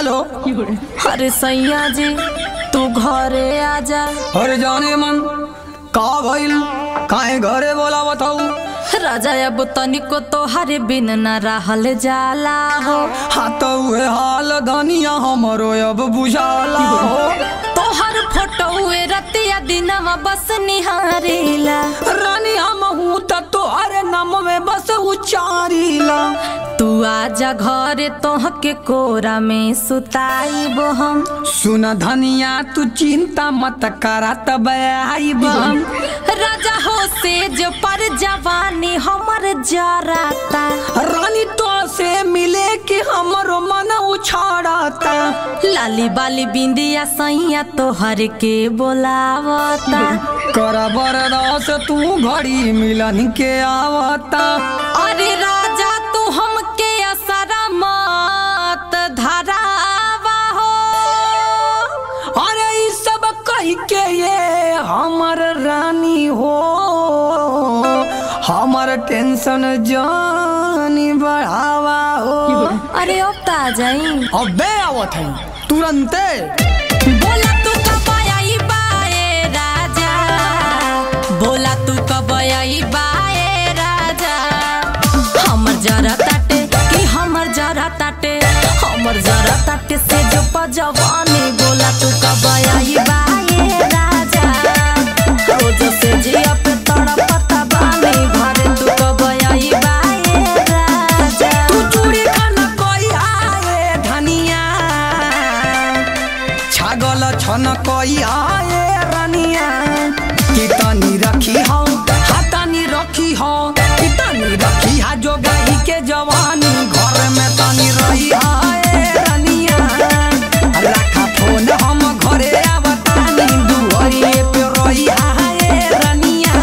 Hello. अरे सैया जी तू घरे आजा। अरे जाने मन का भइल काहे घरे बोला बताऊ। राजा अब तनिको तोहरे बिन न रहल जाला हो। हाँ तो उहे हाल धनिया हमरो अब बुझाला हो। तोहर फोटो हुए रतिया दिनवा बस निहारेला। रानी हम हूँ तोहरे नाम में बस उचारीला। तू आजा घरे तोहके कोरा में सुताइबो हम। सुन धनिया तू चिंता मत करा तब आइब हम। राजा हो सेज पर जवानी हमर जराता। रानी तो से मिले कि हमरो मन उछाड़ता। लाली बाली बिंदिया सैया तोहर के बोलावता। करा बरदास तू घड़ी मिलन के आवता। अरे राजा तू हमके असरा मत धरावा हो। अरे ई सब कह के ये हमर रानी हो। हमर टेंशन जानी बढ़ावा हो। अरे अब ता जाई। अबे आवत है तुरंते। बोला तू कब आई बाए राजा। बोला तू कब आई बाए राजा। हमर जरा ताटे कि हमर जरा ताटे। हमर जरा ताटे से जो पजवानी। बोला तू कब आई बाए राजा। रोज से जिया पे तड़पता बानी। घरे तू कब आई बाए राजा। तू चूड़ी खाना कोई आए धनिया। छागल छन कोई आए रनिया। कितनी रखी हो हाथानी रखी हो। कितनी रखी हा जो गाई के जवानी। घर में तनी रही आए रनिया। रखा फोन हम घरे आवतानी। दुआरिए पे रही आए रनिया।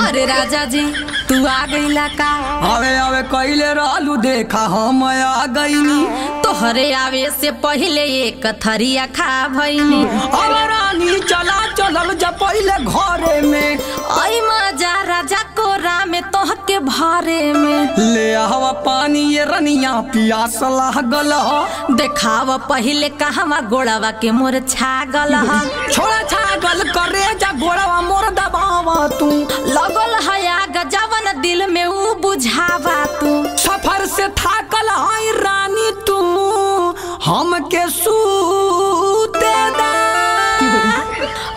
अरे राजा जी तू आ गईला का। आवे आवे कइले रहलू देखा हम आ गईनी। तोहरे आवे से पहले एक थरिया खा भईनी। अब रानी चला चलल जा पहले घरे में। आई मजा राजा कोरा में तोहके भरे में। ले आवा पानी ये रनिया पियास लागल हो। देखावा पहले कहवा गोड़वा के मोर छागल ह। छोड़ा छागल करे जा गोड़वा मोर दबावा तू। लगल हया गजवन दिल में ऊ बुझावा तू। सफर से थाकल है रानी तू। हमके सूते दा।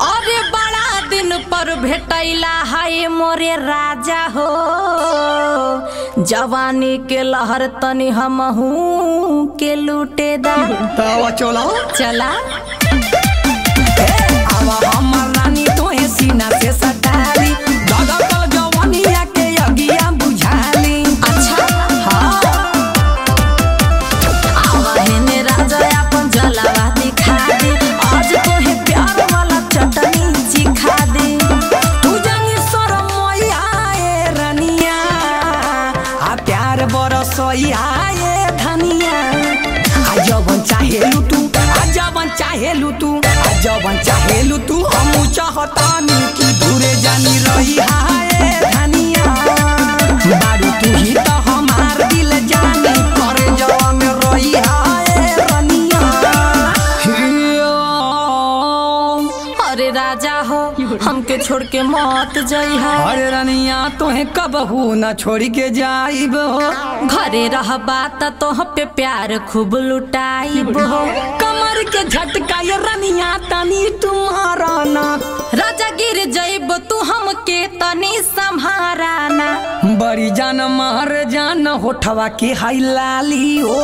अरे बड़ा दिन पर भेटैला है मोरे राजा हो। जवानी के लहर तनी हमहू के लूटे दा। चला चला आवा हमर रानी तोहे सीना से सटारी। दादा जवानिया के अगिया बुझाली। अच्छा हाँ आवा हेने राजा अपन जलावा दिखा दे। आज तोहे प्यार वाला चटनी चिखा दे। तू जानी शरमैया ए रनिया। आ प्यार बरसैया ए धनिया। आ जवन चाहेलू तू। आ जवन चाहेलू तू। आ जवन चाहेलू तू। हम चाहतानी कि दूरे जानी रही हाय धनिया। बारू तू ही तो हमार दिल जानी। करे जवा में रही हाय रनिया। अरे राजा हो हमके छोड़ के मत जइहा। अरे रनिया तोहे कबहू न छोड़ के जाइब हो। घरे रहबा त तोह पे प्यार खूब लुटाइब हो। कमर के झटका ये रनिया तनी तुम्हारा ना। राजा गिर जइब तू हमके तनी संभारा ना। बड़ी जान मार जान होठवा के हाई लाली हो।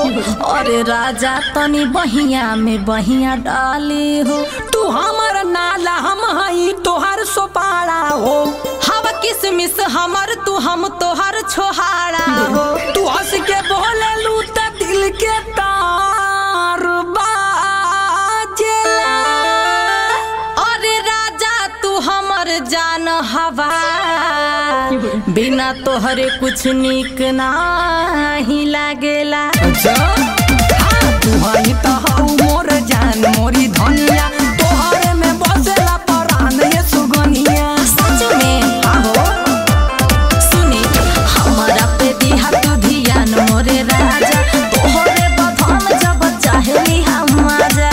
अरे राजा तनी बहिया में बहिया डाली हो। तू हमर नाला हम हई तोहर सोपाड़ा हो। हवा की किसमिस हमर तू हम तोहर छोहाड़ा हो। तू हंस के बोले लू त दिल के तार बाजेला। अरे राजा तू हमर जान हवा, बिना तोहरे कुछ निक नाही लागेला। अच्छा तू हई त हऊ मोर जान मोरी धनिया, तोहरे में बसेला परान ये सुगनिया। सच में आहो सुनी हमारा पे दिहा तू ध्यान मोरे राजा, तोहरे बधन जब चाहेली हम आजा।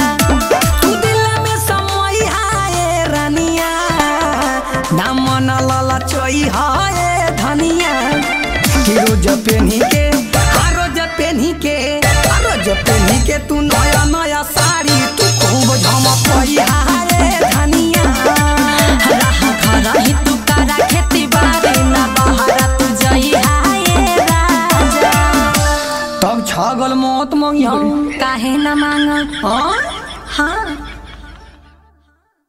तू दिल में समय आए रानिया, दाम न लला चोई हाय धनिया। कि रोज पेन्ही के रोज पेन्ही के रोज पेन्ही के तू नया नया साड़ी, तू खूब झमकई हाय धनिया। राह घर ही तू करा खेती बाड़ी, ना बहरा तू जई हाय राजा। तब छागल मौत मंगिया काहे न मांग हाँ हाँ